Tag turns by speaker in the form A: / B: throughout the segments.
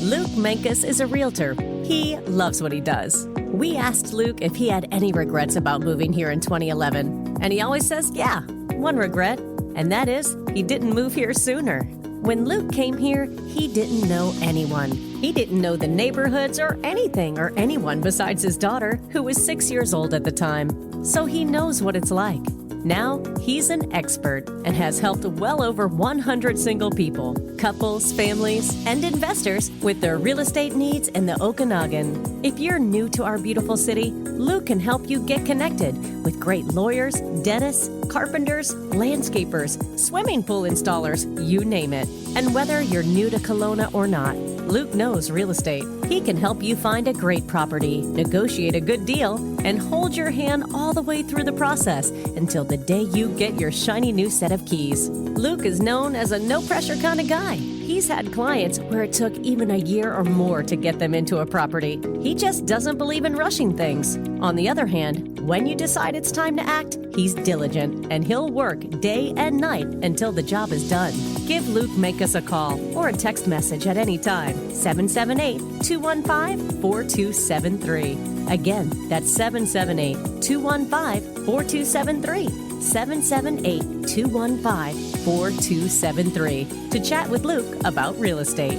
A: Luke Mankus is a realtor. He loves what he does. We asked Luke if he had any regrets about moving here in 2011, and he always says, yeah, one regret, and that is he didn't move here sooner. When Luke came here, he didn't know anyone. He didn't know the neighborhoods or anything or anyone besides his daughter, who was 6 years old at the time. So he knows what it's like. Now, he's an expert and has helped well over 100 single people, couples, families, and investors with their real estate needs in the Okanagan. If you're new to our beautiful city, Luke can help you get connected with great lawyers, dentists, carpenters, landscapers, swimming pool installers, you name it. And whether you're new to Kelowna or not, Luke knows real estate. He can help you find a great property, negotiate a good deal, and hold your hand all the way through the process until the day you get your shiny new set of keys. Luke is known as a no-pressure kind of guy. He's had clients where it took even a year or more to get them into a property. He just doesn't believe in rushing things. On the other hand, when you decide it's time to act, he's diligent and he'll work day and night until the job is done. Give Luke Mankus a call or a text message at any time. 778-215-4273. Again, that's 778-215-4273. 778-215-4273 to chat with Luke about real estate.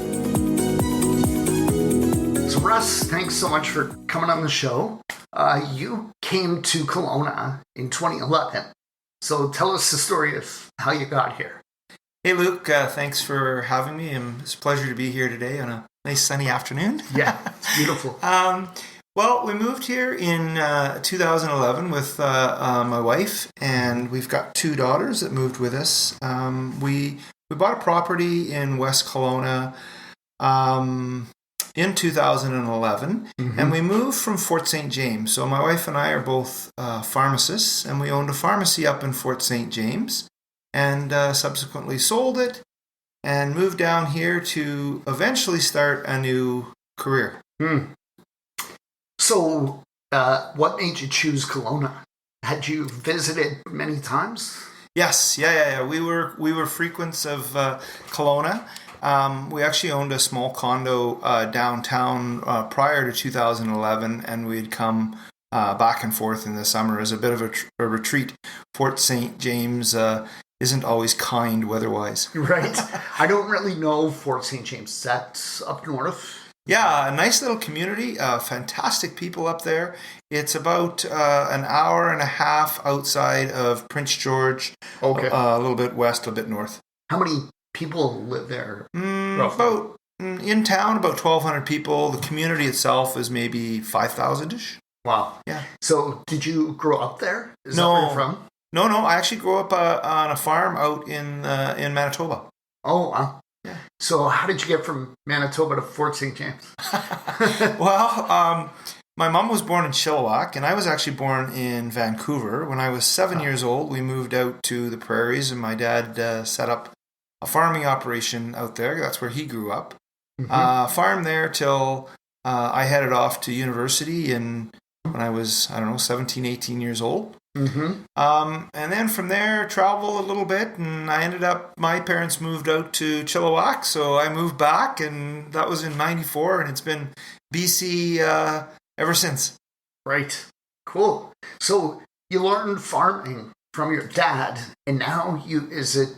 B: So Russ, thanks so much for coming on the show. You came to Kelowna in 2011. So tell us the story of how you got here.
C: Hey Luke, thanks for having me. It's a pleasure to be here today on a nice sunny afternoon.
B: Yeah, it's beautiful.
C: Well, we moved here in 2011 with my wife, and we've got two daughters that moved with us. We bought a property in West Kelowna in 2011, and we moved from Fort St. James. So my wife and I are both pharmacists, and we owned a pharmacy up in Fort St. James, and subsequently sold it and moved down here to eventually start a new career.
B: So, what made you choose Kelowna? Had you visited many times?
C: Yes, yeah. We were frequents of Kelowna. We actually owned a small condo downtown prior to 2011, and we'd come back and forth in the summer as a bit of a retreat. Fort St. James isn't always kind weather-wise.
B: Right. I don't really know Fort St. James. Is that up north?
C: Yeah, a nice little community, fantastic people up there. It's about an hour and a half outside of Prince George, a little bit west, a bit north.
B: How many people live there?
C: About in town, about 1,200 people. The community itself is maybe 5,000-ish.
B: Wow.
C: Yeah.
B: So, did you grow up there? Is
C: No.
B: that where you're from?
C: No. I actually grew up on a farm out in Manitoba.
B: Oh, wow.
C: Yeah.
B: So how did you get from Manitoba to Fort St. James?
C: Well, my mom was born in Chilliwack, and I was actually born in Vancouver. When I was 7 years old, we moved out to the prairies, and my dad set up a farming operation out there. That's where he grew up. Farmed there till I headed off to university when I was, 17, 18 years old. And then from there, travel a little bit, and my parents moved out to Chilliwack, so I moved back, and that was in 94, and it's been BC ever since.
B: Right. Cool. So you learned farming from your dad, and now is it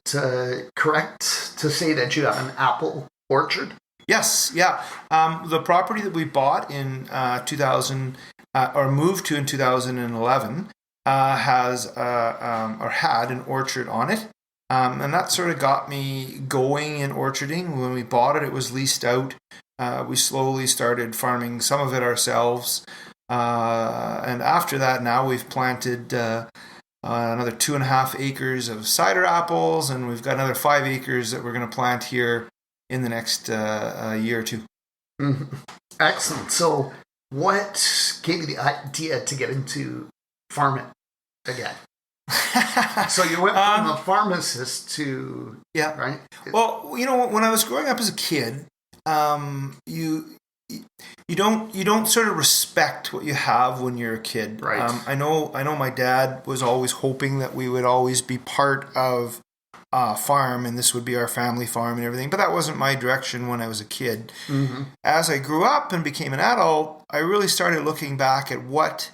B: correct to say that you have an apple orchard?
C: Yes, yeah. The property that we bought in 2000, or moved to in 2011, has or had an orchard on it, and that sort of got me going in orcharding. When we bought it, it was leased out. We slowly started farming some of it ourselves, and after that, now we've planted another 2.5 acres of cider apples, and we've got another 5 acres that we're going to plant here in the next year or two.
B: Excellent. So, what gave you the idea to get into farming again? So you went from a pharmacist to right?
C: Well, when I was growing up as a kid, you don't sort of respect what you have when you're a kid.
B: Right.
C: I know my dad was always hoping that we would always be part of farm, and this would be our family farm and everything. But that wasn't my direction when I was a kid.
B: Mm-hmm.
C: As I grew up and became an adult, I really started looking back at what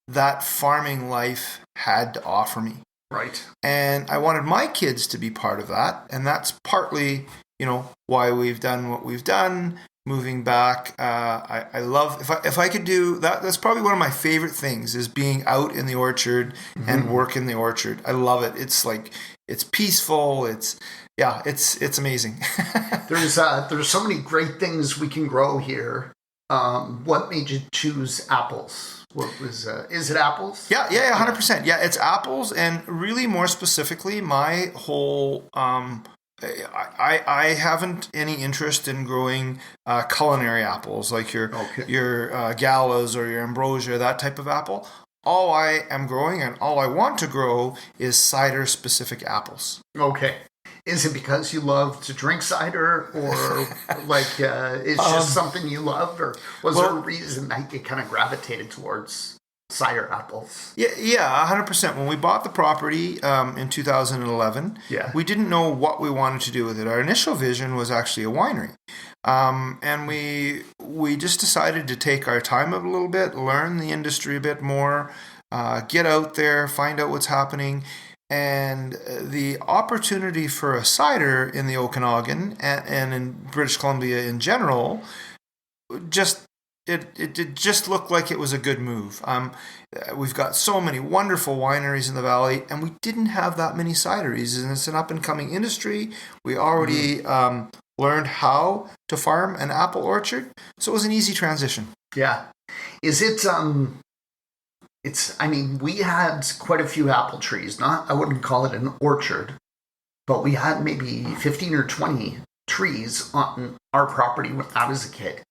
C: that farming life had to offer me.
B: Right.
C: And I wanted my kids to be part of that. And that's partly, why we've done what we've done. Moving back, I love, if I could do that, that's probably one of my favorite things, is being out in the orchard and work in the orchard. I love it. It's like, it's peaceful. It's amazing.
B: There's so many great things we can grow here. What made you choose apples? What was, is it apples?
C: Yeah, 100%. Yeah, it's apples, and really more specifically, my whole, I haven't any interest in growing culinary apples like your galas or your ambrosia, that type of apple. All I am growing and all I want to grow is cider specific apples.
B: Okay. Is it because you love to drink cider, or it's just something you love, or was there a reason that you kind of gravitated towards cider apples?
C: Yeah, 100%. When we bought the property in 2011, we didn't know what we wanted to do with it. Our initial vision was actually a winery. And we just decided to take our time a little bit, learn the industry a bit more, get out there, find out what's happening. And the opportunity for a cider in the Okanagan and in British Columbia in general, it just looked like it was a good move. We've got so many wonderful wineries in the valley, and we didn't have that many cideries, and it's an up-and-coming industry. We already learned how to farm an apple orchard, so it was an easy transition.
B: Yeah. Is it... we had quite a few apple trees. I wouldn't call it an orchard, but we had maybe 15 or 20 trees on our property when I was a kid.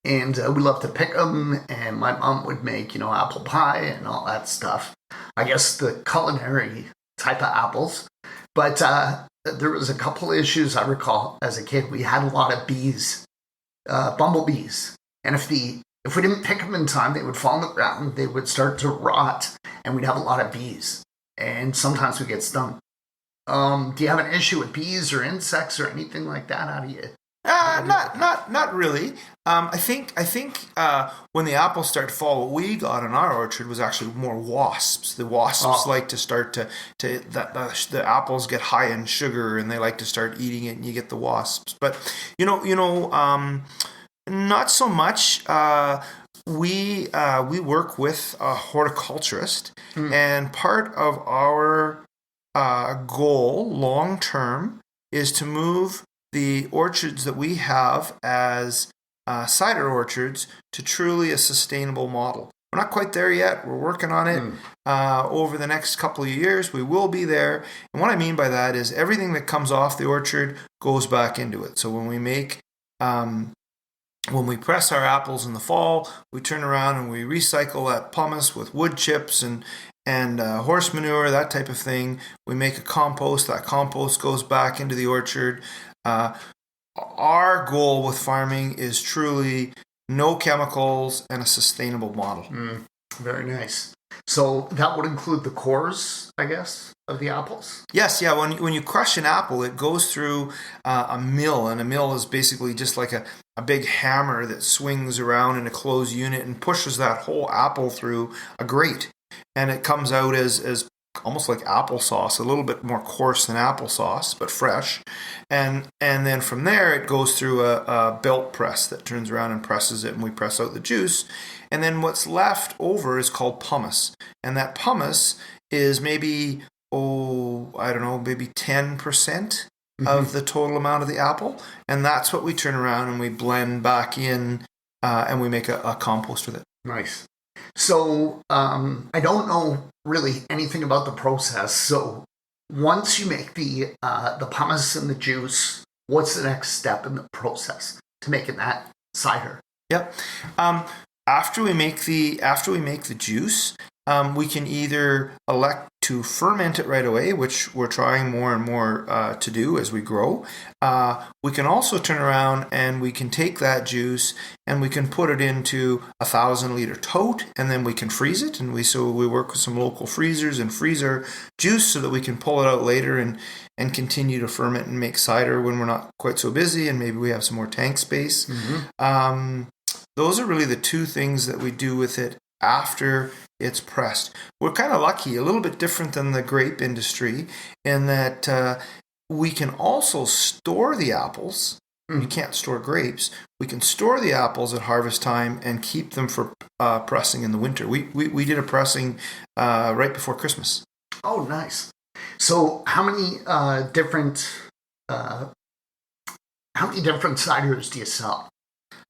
B: And we loved to pick them, and my mom would make, apple pie and all that stuff. I guess the culinary type of apples. But there was a couple of issues I recall as a kid. We had a lot of bees, bumblebees. And if we didn't pick them in time, they would fall on the ground, they would start to rot, and we'd have a lot of bees. And sometimes we'd get stung. Do you have an issue with bees or insects or anything like that? How do you...
C: Not really. I think when the apples start to fall, what we got in our orchard was actually more wasps. The wasps like to start to the apples get high in sugar, and they like to start eating it, and you get the wasps. But not so much. We work with a horticulturist, and part of our goal long term is to move the orchards that we have as cider orchards to truly a sustainable model. We're not quite there yet. We're working on it. Over the next couple of years, we will be there. And what I mean by that is everything that comes off the orchard goes back into it. So when we make when we press our apples in the fall, we turn around and we recycle that pumice with wood chips and horse manure, that type of thing. We make a compost. That compost goes back into the orchard. Our goal with farming is truly no chemicals and a sustainable model.
B: Very nice. So that would include the cores, I guess, of the apples?
C: Yes, yeah. When you crush an apple, it goes through a mill, and a mill is basically just like a big hammer that swings around in a closed unit and pushes that whole apple through a grate. And it comes out as almost like applesauce, a little bit more coarse than applesauce, but fresh. And then from there, it goes through a belt press that turns around and presses it, and we press out the juice. And then what's left over is called pumice. And that pumice is maybe, maybe 10% of the total amount of the apple. And that's what we turn around and we blend back in, and we make a compost with it.
B: Nice. So I don't know really anything about the process. So once you make the pumice and the juice, what's the next step in the process to making that cider?
C: Yep. After we make the juice, We can either elect to ferment it right away, which we're trying more and more to do as we grow. We can also turn around and we can take that juice and we can put it into a 1,000-liter tote, and then we can freeze it. And we work with some local freezers and freeze our juice so that we can pull it out later and continue to ferment and make cider when we're not quite so busy and maybe we have some more tank space. Mm-hmm. Those are really the two things that we do with it after it's pressed. We're kind of lucky, a little bit different than the grape industry, in that we can also store the apples. You can't store grapes. We can store the apples at harvest time and keep them for pressing in the winter. We did a pressing right before Christmas.
B: Oh, nice. So how many different ciders do you sell?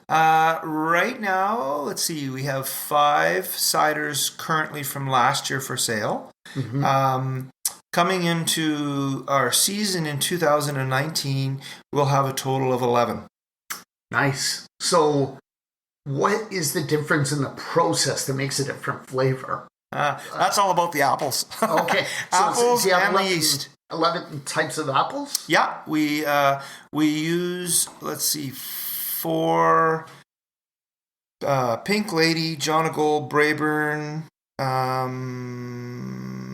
C: Right now, let's see, we have 5 ciders currently from last year for sale. Mm-hmm. Coming into our season in 2019, we'll have a total of 11.
B: Nice. So what is the difference in the process that makes a different flavor?
C: That's all about the apples.
B: Okay.
C: Apples
B: so
C: and the yeast.
B: 11 types of apples?
C: Yeah, we use, let's see, 4 Pink Lady, John Gold, Braeburn,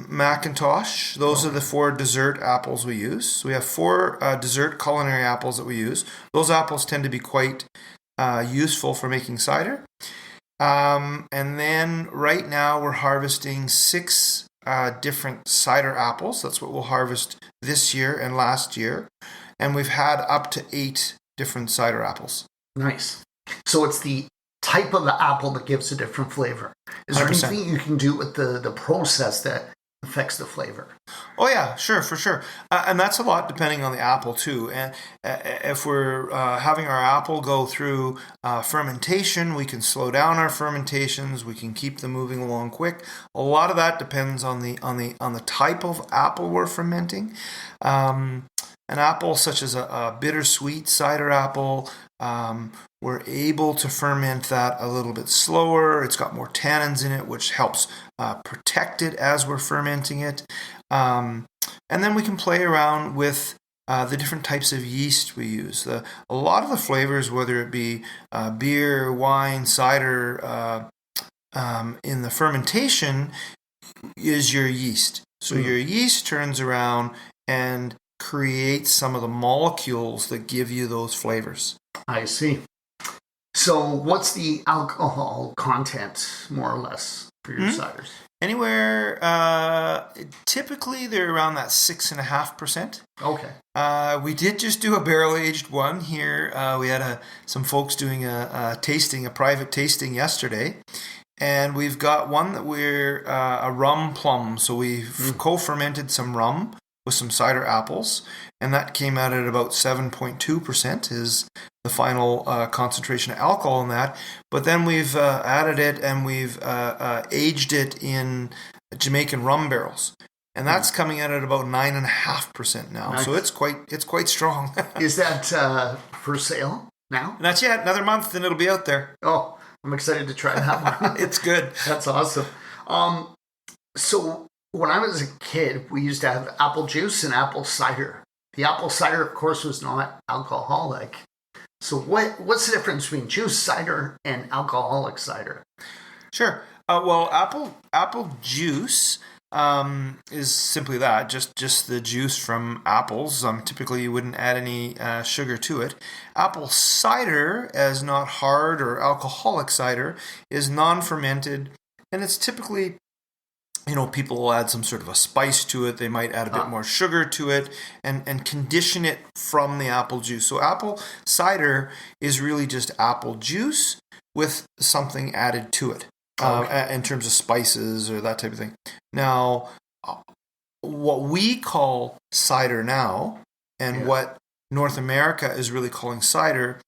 C: Macintosh. Those are the 4 dessert apples we use. So we have 4 dessert culinary apples that we use. Those apples tend to be quite useful for making cider. And then right now we're harvesting 6 different cider apples. That's what we'll harvest this year and last year. And we've had up to 8 different cider apples.
B: Nice. So it's the type of the apple that gives a different flavor. Is there
C: 100%.
B: anything you can do with the process that affects the flavor?
C: Oh yeah, sure, for sure. And that's a lot depending on the apple too. And if we're having our apple go through fermentation, we can slow down our fermentations. We can keep them moving along quick. A lot of that depends on the type of apple we're fermenting. An apple such as a bittersweet cider apple, we're able to ferment that a little bit slower. It's got more tannins in it, which helps protect it as we're fermenting it. And then we can play around with the different types of yeast we use. A lot of the flavors, whether it be beer, wine, cider, in the fermentation, is your yeast. So your yeast turns around and creates some of the molecules that give you those flavors.
B: I see. So what's the alcohol content, more or less, for your ciders?
C: Anywhere, typically they're around that 6.5%.
B: Okay.
C: We did just do a barrel-aged one here. We had some folks doing a private tasting yesterday. And we've got one that we're a rum plum. So we've co-fermented some rum with some cider apples, and that came out at about 7.2% is the final concentration of alcohol in that. But then we've added it and we've aged it in Jamaican rum barrels, and that's coming out at about 9.5% now.
B: Nice.
C: So it's quite strong.
B: Is that for sale now?
C: Not yet. Another month, and it'll be out there.
B: Oh, I'm excited to try that one.
C: It's good.
B: That's awesome. So when I was a kid, we used to have apple juice and apple cider. The apple cider, of course, was not alcoholic. So what's the difference between juice cider and alcoholic cider?
C: Sure. Well, apple juice is simply that, just the juice from apples. Typically, you wouldn't add any sugar to it. Apple cider, as not hard or alcoholic cider, is non-fermented, and it's typically, people will add some sort of a spice to it. They might add a bit more sugar to it and condition it from the apple juice. So apple cider is really just apple juice with something added to it in terms of spices or that type of thing. Now, what we call cider now and what North America is really calling cider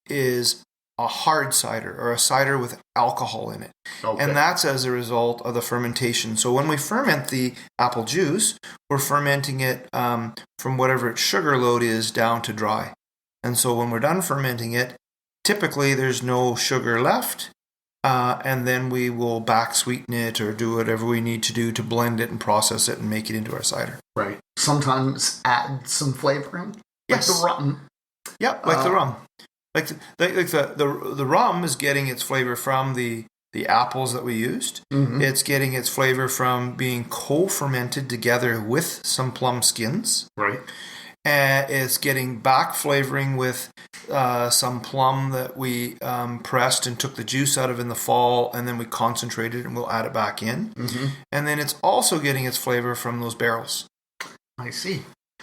C: is a hard cider or a cider with alcohol in it. Okay. And that's as a result of the fermentation. So when we ferment the apple juice, we're fermenting it from whatever its sugar load is down to dry. And so when we're done fermenting it, typically there's no sugar left and then we will back sweeten it or do whatever we need to do to blend it and process it and make it into our cider.
B: Right. Sometimes add some flavoring.
C: Yes.
B: Like the rum.
C: Yeah, like the rum. Like the rum is getting its flavor from the apples that we used. Mm-hmm. It's getting its flavor from being co-fermented together with some plum skins.
B: Right.
C: It's getting back flavoring with some plum that we pressed and took the juice out of in the fall, and then we concentrated and we'll add it back in. Mm-hmm. And then it's also getting its flavor from those barrels.
B: I see.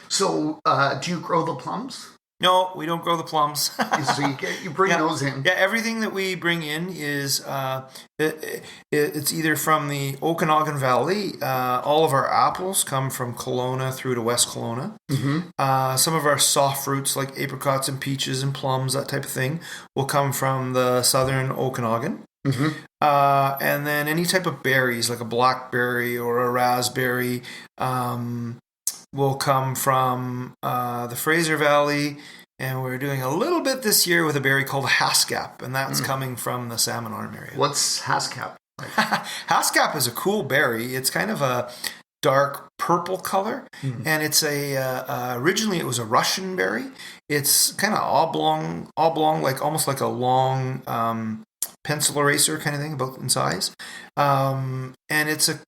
B: So do you grow the plums?
C: No, we don't grow the plums.
B: So you bring those in.
C: Yeah, everything that we bring in is it's either from the Okanagan Valley. All of our apples come from Kelowna through to West Kelowna. Mm-hmm. Some of our soft fruits like apricots and peaches and plums, that type of thing, will come from the southern Okanagan. Mm-hmm. And then any type of berries like a blackberry or a raspberry will come from the Fraser Valley, and we're doing a little bit this year with a berry called haskap, and that's coming from the Salmon Arm area.
B: What's haskap?
C: Haskap is a cool berry. It's kind of a dark purple color, and it's originally it was a Russian berry. It's kind of oblong, like almost like a long pencil eraser kind of thing, about in size, and it's a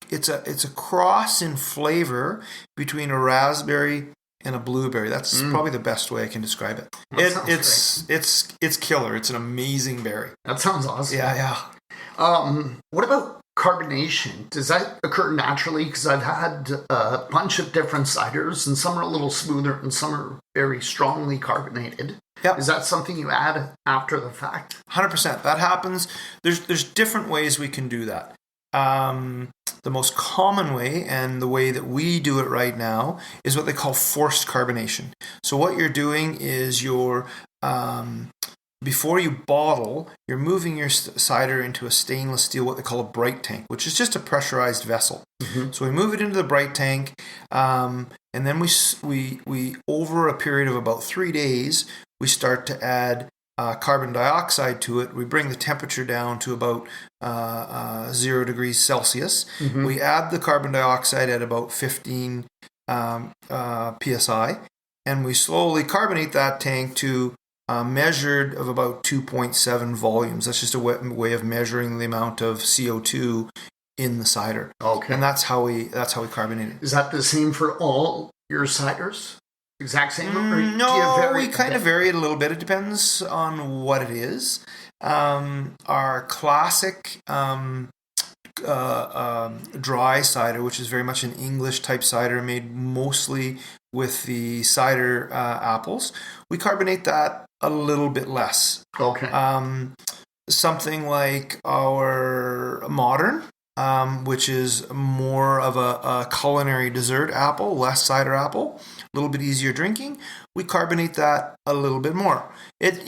C: cross in flavor between a raspberry and a blueberry. That's probably the best way I can describe it. It's killer. It's an amazing berry.
B: That sounds awesome.
C: Yeah.
B: What about carbonation? Does that occur naturally? Because I've had a bunch of different ciders, and some are a little smoother and some are very strongly carbonated. Yep. Is that something you add after the fact?
C: 100%. That happens. There's different ways we can do that. The most common way, and the way that we do it right now, is what they call forced carbonation. So what you're doing is before you bottle, you're moving your cider into a stainless steel, what they call a bright tank, which is just a pressurized vessel. Mm-hmm. So we move it into the bright tank, and then we over a period of about 3 days, we start to add carbon dioxide to it. We bring the temperature down to about 0 degrees Celsius. Mm-hmm. We add the carbon dioxide at about 15 psi, and we slowly carbonate that tank to measured of about 2.7 volumes. That's just a way of measuring the amount of CO2 in the cider. Okay. And that's how we carbonate it.
B: Is that the same for all your ciders? Exact same?
C: No, we kind of vary it a little bit. It depends on what it is. Our classic dry cider, which is very much an English type cider made mostly with the cider apples, we carbonate that a little bit less.
B: Okay.
C: Something like our modern, which is more of a culinary dessert apple, less cider apple, a little bit easier drinking, we carbonate that a little bit more. It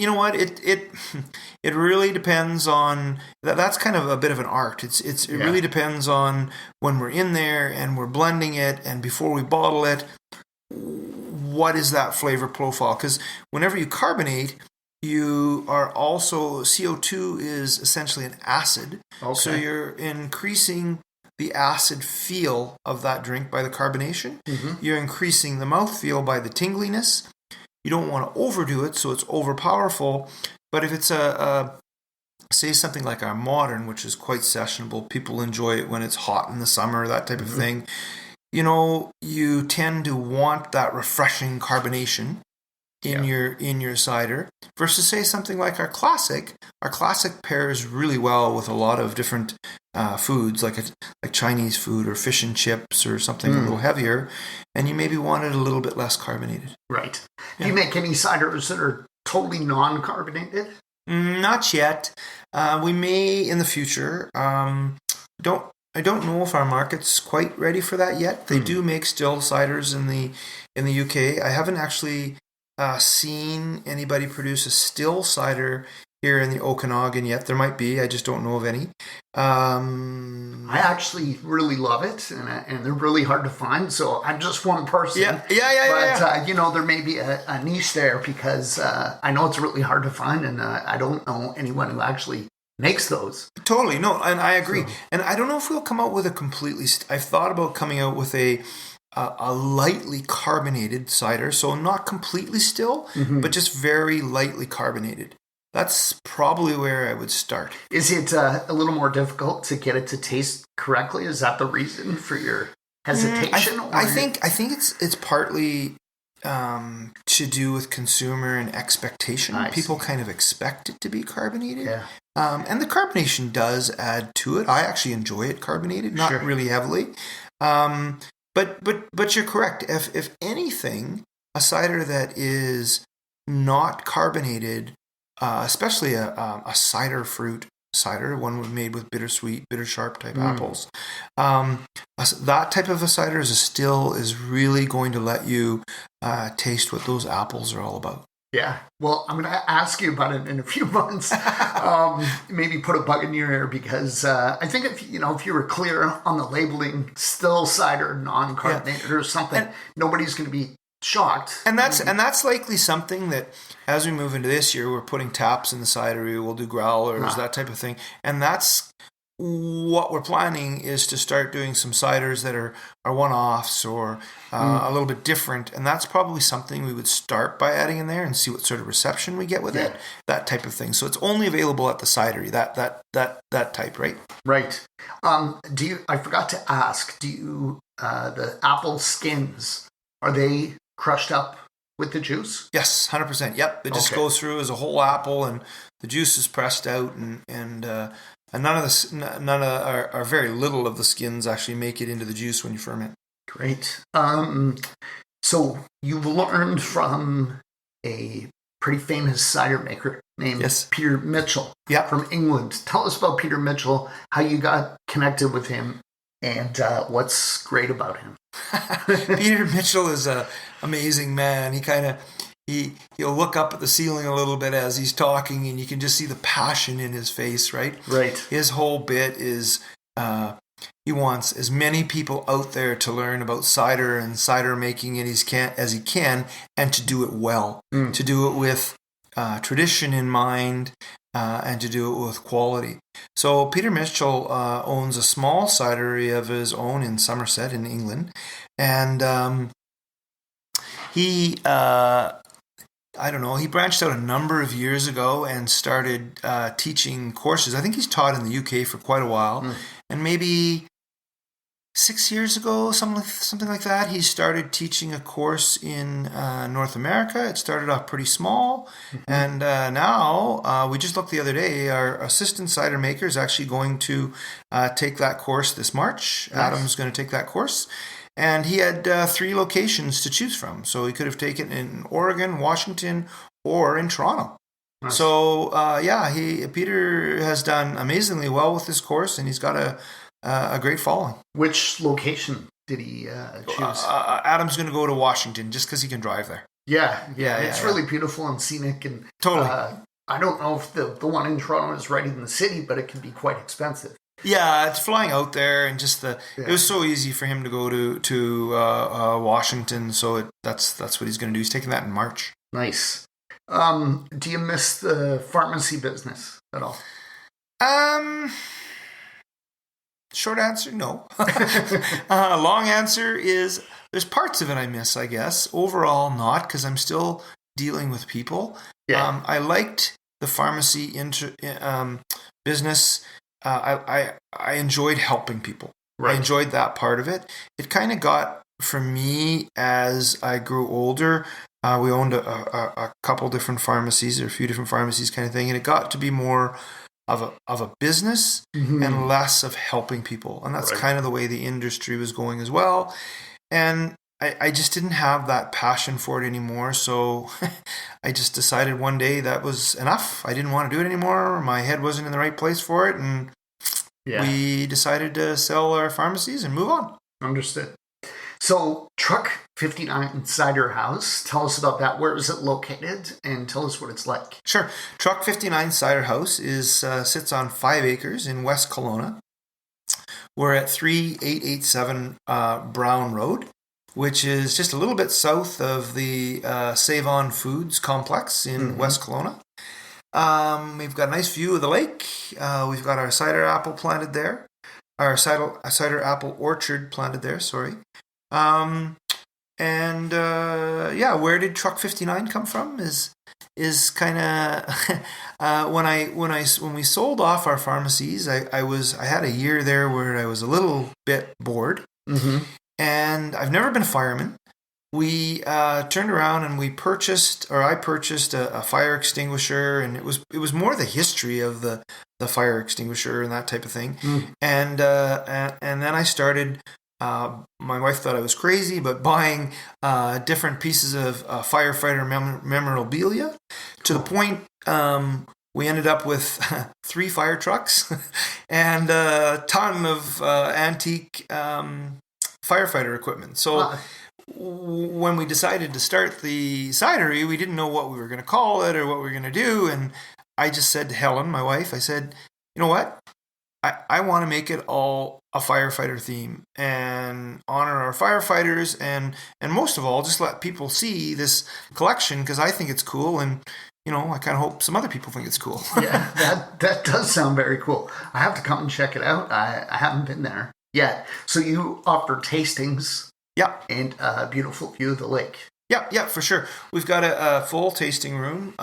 C: really depends on that's kind of a bit of an art. It really depends on when we're in there and we're blending it, and before we bottle it, what is that flavor profile? Because whenever you carbonate, you are also, CO2 is essentially an acid. Okay. So you're increasing the acid feel of that drink by the carbonation. Mm-hmm. You're increasing the mouthfeel by the tingliness. You don't want to overdo it so it's overpowerful. But if it's say something like our modern, which is quite sessionable, people enjoy it when it's hot in the summer, that type of thing. You tend to want that refreshing carbonation in your cider versus say something like our classic. Our classic pairs really well with a lot of different foods like Chinese food or fish and chips or something a little heavier, and you maybe want it a little bit less carbonated.
B: Right. Do you make any ciders that are totally non-carbonated?
C: Not yet. We may in the future. I don't know if our market's quite ready for that yet. They do make still ciders in the UK. I haven't actually seen anybody produce a still cider here in the Okanagan yet. There might be. I just don't know of any.
B: I actually really love it, and they're really hard to find. So I'm just one person.
C: But
B: there may be a niche there because I know it's really hard to find, and I don't know anyone who actually makes those.
C: Totally. No, and I agree. And I don't know if we'll come out with a completely... I've thought about coming out with a lightly carbonated cider. So not completely still, but just very lightly carbonated. That's probably where I would start.
B: Is it a little more difficult to get it to taste correctly? Is that the reason for your hesitation?
C: I think it's partly to do with consumer and expectation. People kind of expect it to be carbonated.
B: Yeah.
C: And the carbonation does add to it. I actually enjoy it carbonated, not really heavily. But you're correct. If anything, a cider that is not carbonated, especially a cider fruit cider, one made with bittersweet, bitter sharp type apples, that type of a cider is really going to let you taste what those apples are all about.
B: Yeah. Well, I'm going to ask you about it in a few months. Maybe put a bug in your ear because I think if you were clear on the labeling, still cider, non-carbonated or something, nobody's going to be shocked.
C: And that's likely something that as we move into this year, we're putting taps in the cidery, we'll do growlers, that type of thing. And that's what we're planning, is to start doing some ciders that are one-offs or a little bit different. And that's probably something we would start by adding in there and see what sort of reception we get with it, that type of thing. So it's only available at the cidery, that type, right?
B: Right. I forgot to ask, the apple skins, are they crushed up with the juice?
C: Yes, 100%. Yep. It just goes through as a whole apple and the juice is pressed out and very little of the skins actually make it into the juice when you ferment.
B: Great. So you've learned from a pretty famous cider maker named Peter Mitchell from England. Tell us about Peter Mitchell, how you got connected with him, and what's great about him.
C: Peter Mitchell is an amazing man. He'll look up at the ceiling a little bit as he's talking, and you can just see the passion in his face, right?
B: Right.
C: His whole bit is he wants as many people out there to learn about cider and cider making as he can, and to do it well, to do it with tradition in mind, and to do it with quality. So Peter Mitchell owns a small cidery of his own in Somerset in England, and he branched out a number of years ago and started teaching courses. I think he's taught in the UK for quite a while, and maybe 6 years ago, something like that, he started teaching a course in North America. It started off pretty small, and now we just looked the other day. Our assistant cider maker is actually going to take that course this March. Nice. Adam's going to take that course, and he had 3 locations to choose from. So he could have taken in Oregon, Washington, or in Toronto. Nice. So Peter has done amazingly well with this course, and he's got a great following.
B: Which location did he choose?
C: Adam's going to go to Washington just because he can drive there.
B: Yeah. It's really beautiful and scenic. And
C: totally.
B: I don't know if the one in Toronto is right in the city, but it can be quite expensive.
C: Yeah, it's flying out there, and just it was so easy for him to go to Washington. So that's what he's going to do. He's taking that in March.
B: Nice. Do you miss the pharmacy business at all?
C: Short answer, no. Long answer is there's parts of it I miss, I guess. Overall, not, because I'm still dealing with people. Yeah. I liked the pharmacy business. I enjoyed helping people. Right. I enjoyed that part of it. It kind of got, for me, as I grew older, we owned a couple different pharmacies, or a few different pharmacies kind of thing, and it got to be more of a business and less of helping people. And that's kind of the way the industry was going as well. And I just didn't have that passion for it anymore. So I just decided one day that was enough. I didn't want to do it anymore. My head wasn't in the right place for it. And we decided to sell our pharmacies and move on.
B: Understood. So Truck 59 Ciderhouse, tell us about that. Where is it located? And tell us what it's like.
C: Sure. Truck 59 Ciderhouse sits on 5 acres in West Kelowna. We're at 3887 Brown Road, which is just a little bit south of the Save On Foods complex in West Kelowna. We've got a nice view of the lake. We've got our cider apple planted there. Our cider apple orchard planted there, sorry. Where did Truck 59 come from is kind of when we sold off our pharmacies, I had a year there where I was a little bit bored.
B: Mm-hmm.
C: And I've never been a fireman. We turned around and I purchased a fire extinguisher, and it was more the history of the fire extinguisher and that type of thing. And then I started. My wife thought I was crazy, but buying different pieces of firefighter memorabilia to the point we ended up with 3 fire trucks and a ton of antique firefighter equipment. So when we decided to start the cidery, we didn't know what we were going to call it or what we were going to do. And I just said to Helen, my wife, I said, you know what? I want to make it all a firefighter theme and honor our firefighters and most of all, just let people see this collection because I think it's cool and, you know, I kind of hope some other people think it's cool.
B: Yeah, that does sound very cool. I have to come and check it out. I haven't been there yet. So you offer tastings.
C: Yeah.
B: And a beautiful view of the lake.
C: Yeah, for sure. We've got a full tasting room.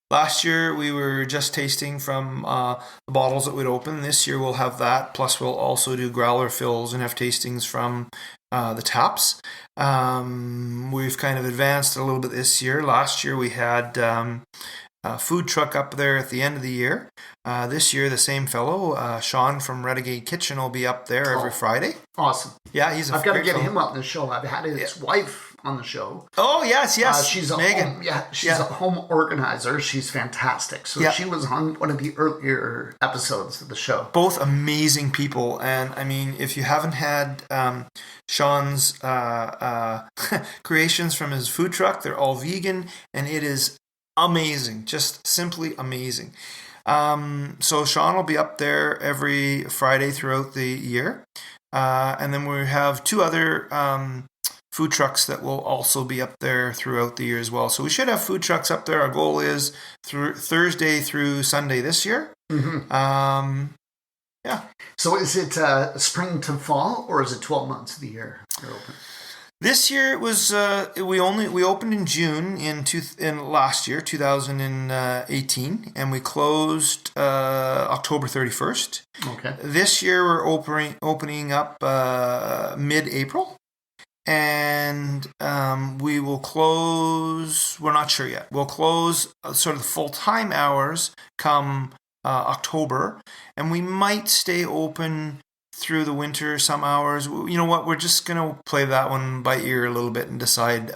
C: Last year, we were just tasting from the bottles that we'd open. This year, we'll have that. Plus, we'll also do growler fills and have tastings from the taps. We've kind of advanced a little bit this year. Last year, we had a food truck up there at the end of the year. This year, the same fellow, Sean from Renegade Kitchen, will be up there every Friday.
B: Awesome.
C: Yeah,
B: I've got to get him on the show. I've had his wife on the show.
C: Oh, yes.
B: She's
C: Megan.
B: She's a home organizer. She's fantastic. So she was on one of the earlier episodes of the show.
C: Both amazing people. And I mean, if you haven't had Sean's creations from his food truck, they're all vegan and it is amazing. Just simply amazing. So Sean will be up there every Friday throughout the year. And then we have 2 other food trucks that will also be up there throughout the year as well. So we should have food trucks up there. Our goal is through Thursday through Sunday this year.
B: Mm-hmm. So is it spring to fall, or is it 12 months of the year you're open?
C: This year it was we opened in June in last year 2018, and we closed October 31st.
B: Okay.
C: This year we're opening up mid-April. And we will close, we're not sure yet. We'll close sort of the full-time hours come October. And we might stay open through the winter some hours. You know what? We're just going to play that one by ear a little bit and decide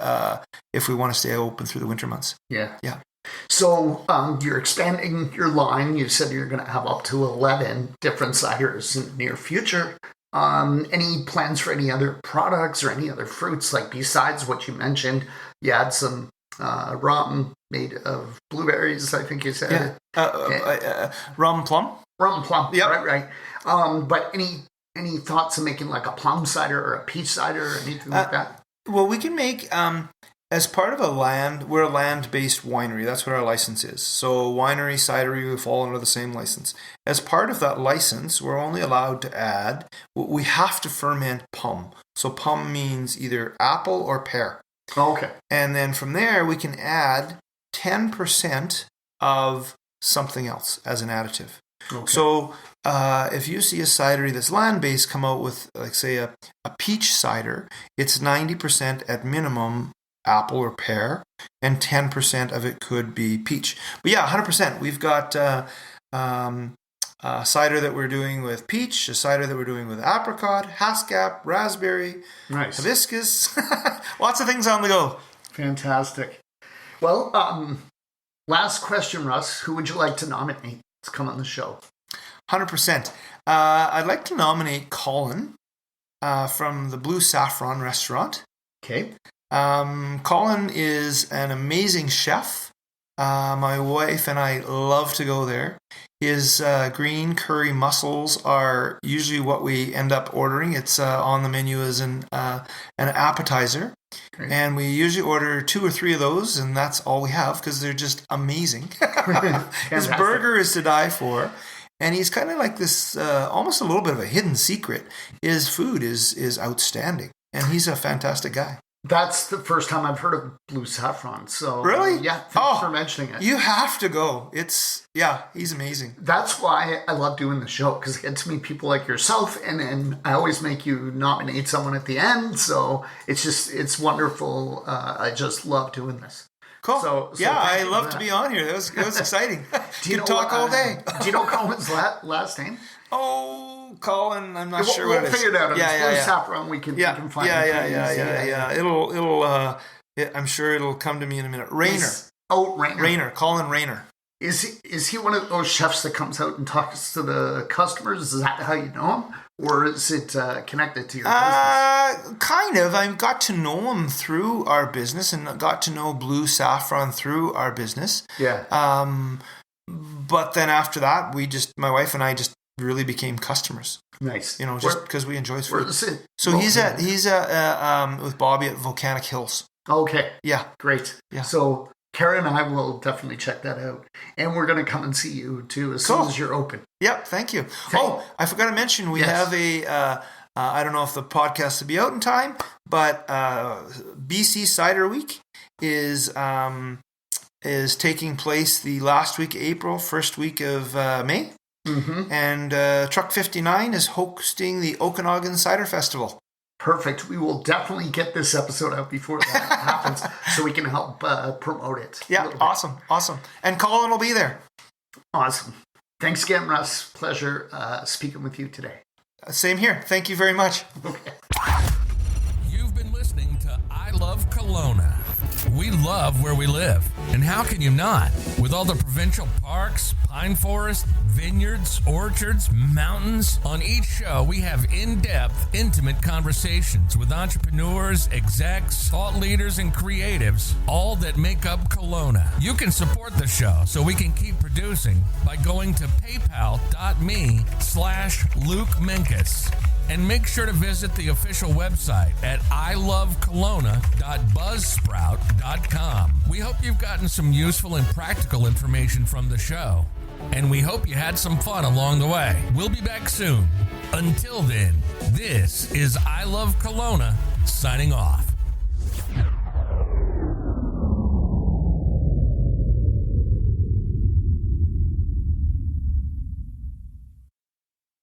C: if we want to stay open through the winter months.
B: Yeah.
C: Yeah.
B: So you're expanding your line. You said you're going to have up to 11 different ciders in the near future. Any plans for any other products or any other fruits, like besides what you mentioned? You had some rum made of blueberries, I think you said.
C: Yeah. Rum plum.
B: Rum plum.
C: Yep.
B: Right. But any thoughts of making like a plum cider or a peach cider or anything like that?
C: Well, we can make as part of we're a land-based winery. That's what our license is. So winery, cidery, we fall under the same license. As part of that license, we're only allowed to add, we have to ferment pum. So pum means either apple or pear.
B: Okay.
C: And then from there, we can add 10% of something else as an additive. Okay. So if you see a cidery that's land-based come out with, like, say, a peach cider, it's 90% at minimum apple or pear, and 10% of it could be peach. But yeah, 100%. We've got a cider that we're doing with peach, a cider that we're doing with apricot, haskap, raspberry,
B: nice,
C: hibiscus, lots of things on the go.
B: Fantastic. Well, last question, Russ. Who would you like to nominate to come on the show?
C: 100%. I'd like to nominate Colin from the Blue Saffron restaurant.
B: Okay.
C: Colin is an amazing chef. My wife and I love to go there. His green curry mussels are usually what we end up ordering. It's on the menu as an appetizer. Great. And we usually order 2 or 3 of those, and that's all we have because they're just amazing. His burger is to die for. And he's kind of like this, almost a little bit of a hidden secret. His food is outstanding, and he's a fantastic guy.
B: That's the first time I've heard of Blue Saffron. So
C: really,
B: yeah. Thanks for mentioning it.
C: You have to go. He's amazing.
B: That's why I love doing the show, because I get to meet people like yourself, and I always make you nominate someone at the end. So it's wonderful. I just love doing this.
C: Cool. So I love to be on here. That was exciting. You can talk all day.
B: Do you know Colin's last name?
C: Oh, Colin, I'm not sure what it is.
B: We'll figure it out. Blue Saffron, we can find it.
C: Yeah. It'll. I'm sure it'll come to me in a minute. Rayner. Rayner. Colin Rayner.
B: Is he one of those chefs that comes out and talks to the customers? Is that how you know him? Or is it connected to your business?
C: Kind of. I got to know him through our business and got to know Blue Saffron through our business. Yeah. But then after that, my wife and I just really became customers.
B: Nice.
C: Just because we enjoy his food.
B: Where is it?
C: So he's with Bobby at Volcanic Hills.
B: Okay.
C: Yeah.
B: Great.
C: Yeah.
B: So Karen and I will definitely check that out. And we're going to come and see you too as soon as you're open.
C: Yep. Thank you. I forgot to mention, we have a, I don't know if the podcast will be out in time, but BC Cider Week is taking place the last week of April, first week of May. Mm-hmm. And Truck 59 is hosting the Okanagan Cider Festival.
B: Perfect. We will definitely get this episode out before that happens so we can help promote it.
C: Yeah, awesome. And Colin will be there.
B: Awesome. Thanks again, Russ. Pleasure speaking with you today.
C: Same here. Thank you very much.
B: Okay.
D: You've been listening to I Love Kelowna. We love where we live. And how can you not? With all the provincial parks, pine forests, vineyards, orchards, mountains. On each show, we have in-depth, intimate conversations with entrepreneurs, execs, thought leaders, and creatives, all that make up Kelowna. You can support the show so we can keep producing by going to paypal.me/Luke Minkus. And make sure to visit the official website at ilovekelowna.buzzsprout.com. We hope you've gotten some useful and practical information from the show. And we hope you had some fun along the way. We'll be back soon. Until then, this is I Love Kelowna signing off.